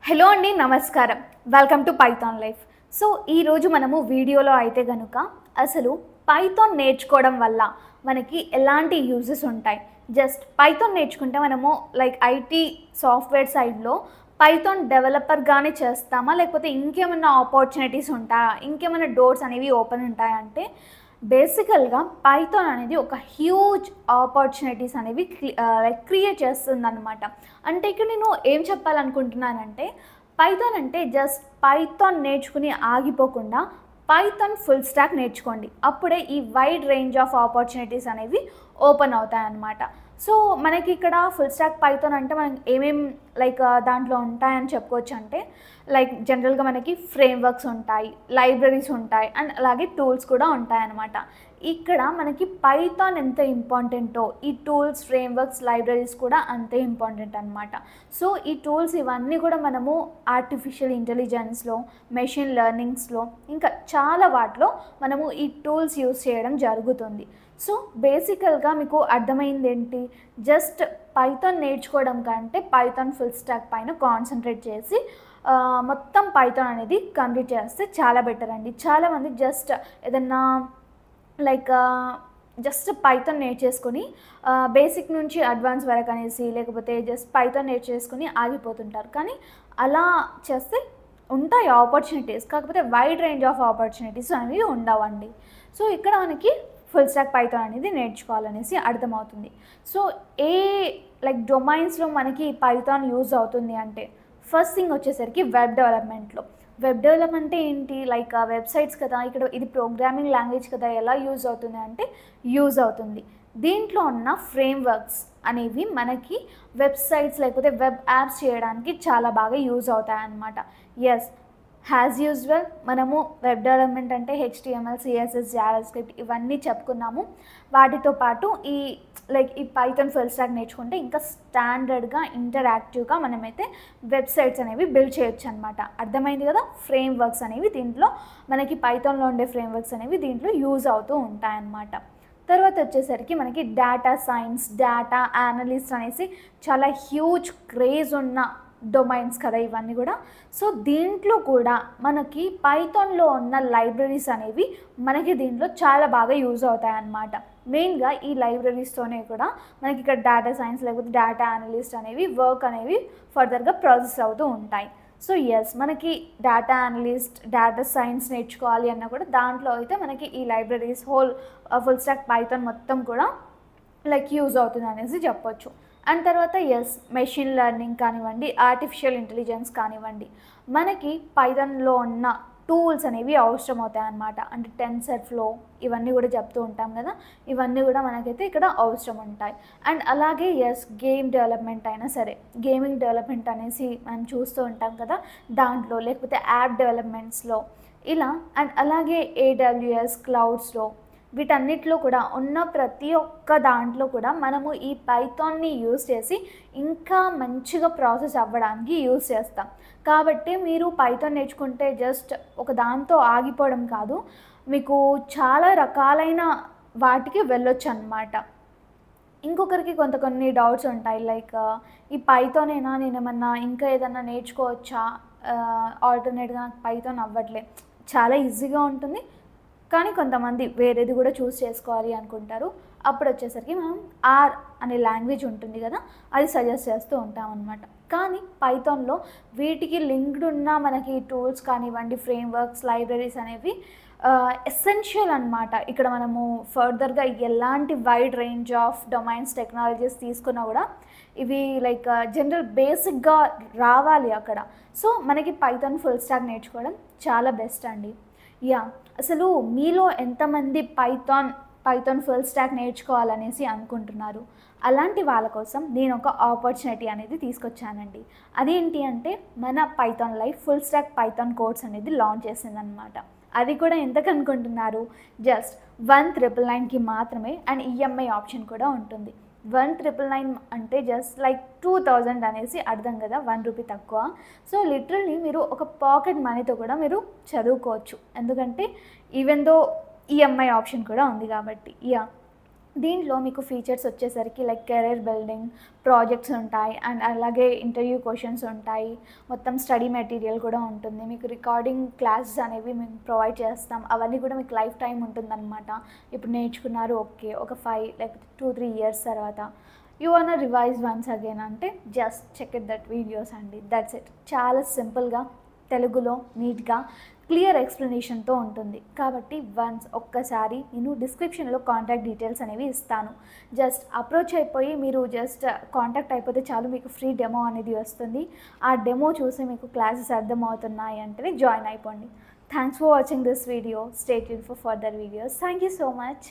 Hello అండి, నమస్కారం. Welcome to Python life. So ఈరోజు మనము వీడియోలో అయితే కనుక అసలు పైథాన్ నేర్చుకోవడం వల్ల మనకి ఎలాంటి యూజెస్ ఉంటాయి, జస్ట్ పైథాన్ నేర్చుకుంటే మనము లైక్ ఐటీ సాఫ్ట్వేర్ సైడ్లో పైథాన్ డెవలపర్గానే చేస్తామా, లేకపోతే ఇంకేమైనా ఆపర్చునిటీస్ ఉంటాయా, ఇంకేమైనా డోర్స్ అనేవి ఓపెన్ ఉంటాయంటే బేసికల్గా పైథాన్ అనేది ఒక హ్యూజ్ ఆపర్చునిటీస్ అనేవి లైక్ క్రియేట్ చేస్తుందన్నమాట. అంటే ఇక్కడ నేను ఏం చెప్పాలనుకుంటున్నానంటే పైథాన్ అంటే జస్ట్ పైథాన్ నేర్చుకుని ఆగిపోకుండా పైథాన్ ఫుల్ స్టాక్ నేర్చుకోండి. అప్పుడే ఈ వైడ్ రేంజ్ ఆఫ్ ఆపర్చునిటీస్ అనేవి ఓపెన్ అవుతాయన్నమాట. సో మనకి ఇక్కడ ఫుల్ స్టాక్ పైథాన్ అంటే మనం ఏమేం లైక్ దాంట్లో ఉంటాయని చెప్పుకోవచ్చు అంటే లైక్ జనరల్గా మనకి ఫ్రేమ్వర్క్స్ ఉంటాయి, లైబ్రరీస్ ఉంటాయి, అండ్ అలాగే టూల్స్ కూడా ఉంటాయన్నమాట. ఇక్కడ మనకి పైథాన్ ఎంత ఇంపార్టెంటో ఈ టూల్స్, ఫ్రేమ్వర్క్స్, లైబ్రరీస్ కూడా అంతే ఇంపార్టెంట్ అనమాట. సో ఈ టూల్స్ ఇవన్నీ కూడా మనము ఆర్టిఫిషియల్ ఇంటెలిజెన్స్లో, మెషిన్ లెర్నింగ్స్లో, ఇంకా చాలా వాటిలో మనము ఈ టూల్స్ యూస్ చేయడం జరుగుతుంది. సో బేసికల్గా మీకు అర్థమైంది ఏంటి, జస్ట్ పైథాన్ నేర్చుకోవడం కంటే పైథాన్ ఫుల్ స్టాక్ పైన కాన్సన్ట్రేట్ చేసి మొత్తం పైథాన్ అనేది కంప్లీట్ చేస్తే చాలా బెటర్ అండి. చాలామంది జస్ట్ ఏదన్నా లైక్ జస్ట్ పైథాన్ నేర్చేసుకొని బేసిక్ నుంచి అడ్వాన్స్ వరకు అనేసి, లేకపోతే జస్ట్ పైథాన్ నేర్చేసుకొని ఆగిపోతుంటారు. కానీ అలా చేస్తే ఉంటాయి ఆపర్చునిటీస్, కాకపోతే వైడ్ రేంజ్ ఆఫ్ ఆపర్చునిటీస్ అనేవి ఉండవండి. సో ఇక్కడ మనకి ఫుల్ స్టాక్ పైథాన్ అనేది నేర్చుకోవాలనేసి అర్థమవుతుంది. సో ఏ లైక్ డొమైన్స్లో మనకి పైథాన్ యూజ్ అవుతుంది అంటే ఫస్ట్ థింగ్ వచ్చేసరికి వెబ్ డెవలప్మెంట్లో. వెబ్ డెవలప్మెంట్ ఏంటి, లైక్ వెబ్సైట్స్ కదా, ఇక్కడ ఇది ప్రోగ్రామింగ్ లాంగ్వేజ్ కదా, ఎలా యూజ్ అవుతుంది అంటే యూజ్ అవుతుంది. దీంట్లో ఉన్న ఫ్రేమ్వర్క్స్ అనేవి మనకి వెబ్సైట్స్ లేకపోతే వెబ్ యాప్స్ చేయడానికి చాలా బాగా యూజ్ అవుతాయి అన్నమాట. ఎస్, యాజ్ యూజువల్ మనము వెబ్ డెవలప్మెంట్ అంటే HTML, CSS, JavaScript ఇవన్నీ చెప్పుకున్నాము. వాటితో పాటు ఈ పైథాన్ ఫుల్ స్టాక్ నేర్చుకుంటే ఇంకా స్టాండర్డ్గా, ఇంటరాక్టివ్గా మనమైతే వెబ్సైట్స్ అనేవి బిల్డ్ చేయొచ్చు అనమాట. అర్థమైంది కదా. ఫ్రేమ్వర్క్స్ అనేవి దీంట్లో మనకి పైథాన్లో ఉండే ఫ్రేమ్వర్క్స్ అనేవి దీంట్లో యూజ్ అవుతూ ఉంటాయన్నమాట. తర్వాత వచ్చేసరికి మనకి డేటా సైన్స్, డేటా అనలిస్ట్ అనేసి చాలా హ్యూజ్ క్రేజ్ ఉన్న డొమైన్స్ కదా ఇవన్నీ కూడా. సో దీంట్లో కూడా మనకి పైథాన్లో ఉన్న లైబ్రరీస్ అనేవి మనకి దీంట్లో చాలా బాగా యూజ్ అవుతాయి అన్నమాట. మెయిన్గా ఈ లైబ్రరీస్తోనే కూడా మనకి ఇక్కడ డేటా సైన్స్ లేకపోతే డేటా అనలిస్ట్ అనేవి వర్క్ అనేవి ఫర్దర్గా ప్రాసెస్ అవుతూ ఉంటాయి. సో ఎస్, మనకి డేటా అనలిస్ట్, డేటా సైన్స్ నేర్చుకోవాలి అన్నా కూడా దాంట్లో అయితే మనకి ఈ లైబ్రరీస్ ఫుల్ స్టాక్ పైథాన్ మొత్తం కూడా లైక్ యూజ్ అవుతుంది అనేసి చెప్పొచ్చు. అండ్ తర్వాత ఎస్, మెషిన్ లెర్నింగ్ కానివ్వండి, ఆర్టిఫిషియల్ ఇంటెలిజెన్స్ కానివ్వండి, మనకి పైథాన్లో ఉన్న టూల్స్ అనేవి అవసరం అవుతాయి అన్నమాట. అంటే టెన్సర్ఫ్లో ఇవన్నీ కూడా చెప్తూ ఉంటాం కదా, ఇవన్నీ కూడా మనకైతే ఇక్కడ అవసరం ఉంటాయి. అండ్ అలాగే ఎస్, గేమ్ డెవలప్మెంట్ అయినా సరే, గేమింగ్ డెవలప్మెంట్ అనేసి మనం చూస్తూ ఉంటాం కదా దాంట్లో, లేకపోతే యాప్ డెవలప్మెంట్స్లో ఇలా. అండ్ అలాగే AWS క్లౌడ్స్లో, వీటన్నిటిలో కూడా ఉన్న ప్రతి ఒక్క దాంట్లో కూడా మనము ఈ పైథాన్ని యూజ్ చేసి ఇంకా మంచిగా ప్రాసెస్ అవ్వడానికి యూజ్ చేస్తాం. కాబట్టి మీరు పైథాన్ నేర్చుకుంటే జస్ట్ ఒక దాంతో ఆగిపోవడం కాదు, మీకు చాలా రకాలైన వాటికి వెళ్ళొచ్చు అన్నమాట. ఇంకొకరికి కొన్ని డౌట్స్ ఉంటాయి, లైక్ ఈ పైథానేనా, నేను ఏమన్నా ఇంకా ఏదన్నా నేర్చుకోవచ్చా, ఆల్టర్నేట్గా నాకు పైథాన్ అవ్వట్లే, చాలా ఈజీగా ఉంటుంది కానీ కొంతమంది వేరేది కూడా చూస్ చేసుకోవాలి అనుకుంటారు. అప్పుడు వచ్చేసరికి మనం R అనే లాంగ్వేజ్ ఉంటుంది కదా, అది సజెస్ట్ చేస్తూ ఉంటాం అనమాట. కానీ పైథాన్లో వీటికి లింక్డ్ ఉన్న మనకి టూల్స్ కానివ్వండి, ఫ్రేమ్వర్క్స్, లైబ్రరీస్ అనేవి ఎసెన్షియల్ అనమాట. ఇక్కడ మనము ఫర్దర్గా ఎలాంటి wide range of domains, technologies తీసుకున్నా కూడా ఇవి లైక్ జనరల్ బేసిక్గా రావాలి అక్కడ. సో మనకి పైథాన్ ఫుల్ స్టాక్ నేర్చుకోవడం చాలా బెస్ట్ అండి. యా, అసలు మీలో ఎంతమంది పైథాన్ ఫుల్ స్టాక్ నేర్చుకోవాలనేసి అనుకుంటున్నారు? అలాంటి వాళ్ళ కోసం నేను ఒక ఆపర్చునిటీ అనేది తీసుకొచ్చానండి. అదేంటి అంటే మన Python life full stack Python course అనేది లాంచ్ చేసిందనమాట. అది కూడా ఎంతకు అనుకుంటున్నారు, జస్ట్ 1,999కి మాత్రమే. అండ్ EMI ఆప్షన్ కూడా ఉంటుంది. 1,999 అంటే జస్ట్ లైక్ 2,000 అనేసి అర్థం కదా, 1 రూపీ తక్కువ. సో లిటరల్లీ మీరు ఒక పాకెట్ మనీతో కూడా మీరు చదువుకోవచ్చు, ఎందుకంటే ఈవెన్ దో EMI ఆప్షన్ కూడా ఉంది కాబట్టి. యా, దీంట్లో మీకు ఫీచర్స్ వచ్చేసరికి లైక్ కెరీర్ బిల్డింగ్, ప్రాజెక్ట్స్ ఉంటాయి అండ్ అలాగే ఇంటర్వ్యూ క్వశ్చన్స్ ఉంటాయి. మొత్తం స్టడీ మెటీరియల్ కూడా ఉంటుంది. మీకు రికార్డింగ్ క్లాసెస్ అనేవి మేము ప్రొవైడ్ చేస్తాం. అవన్నీ కూడా మీకు లైఫ్ టైం ఉంటుందన్నమాట. ఇప్పుడు నేర్చుకున్నారు ఓకే, ఒక 5 లేకపోతే 2-3 ఇయర్స్ తర్వాత you want revise once again అంటే just check it that videos అండి. That's it. చాలా సింపుల్గా తెలుగులో నీట్గా క్లియర్ ఎక్స్ప్లెనేషన్తో ఉంటుంది. కాబట్టి వన్స్ ఒక్కసారి నేను డిస్క్రిప్షన్లో కాంటాక్ట్ డీటెయిల్స్ అనేవి ఇస్తాను. జస్ట్ అప్రోచ్ అయిపోయి మీరు జస్ట్ కాంటాక్ట్ అయిపోతే చాలు, మీకు ఫ్రీ డెమో అనేది వస్తుంది. ఆ డెమో చూసి మీకు క్లాసెస్ అర్థమవుతున్నాయి అంటే జాయిన్ అయిపోండి. Thanks for watching this video. Stay tuned for further videos. Thank you so much.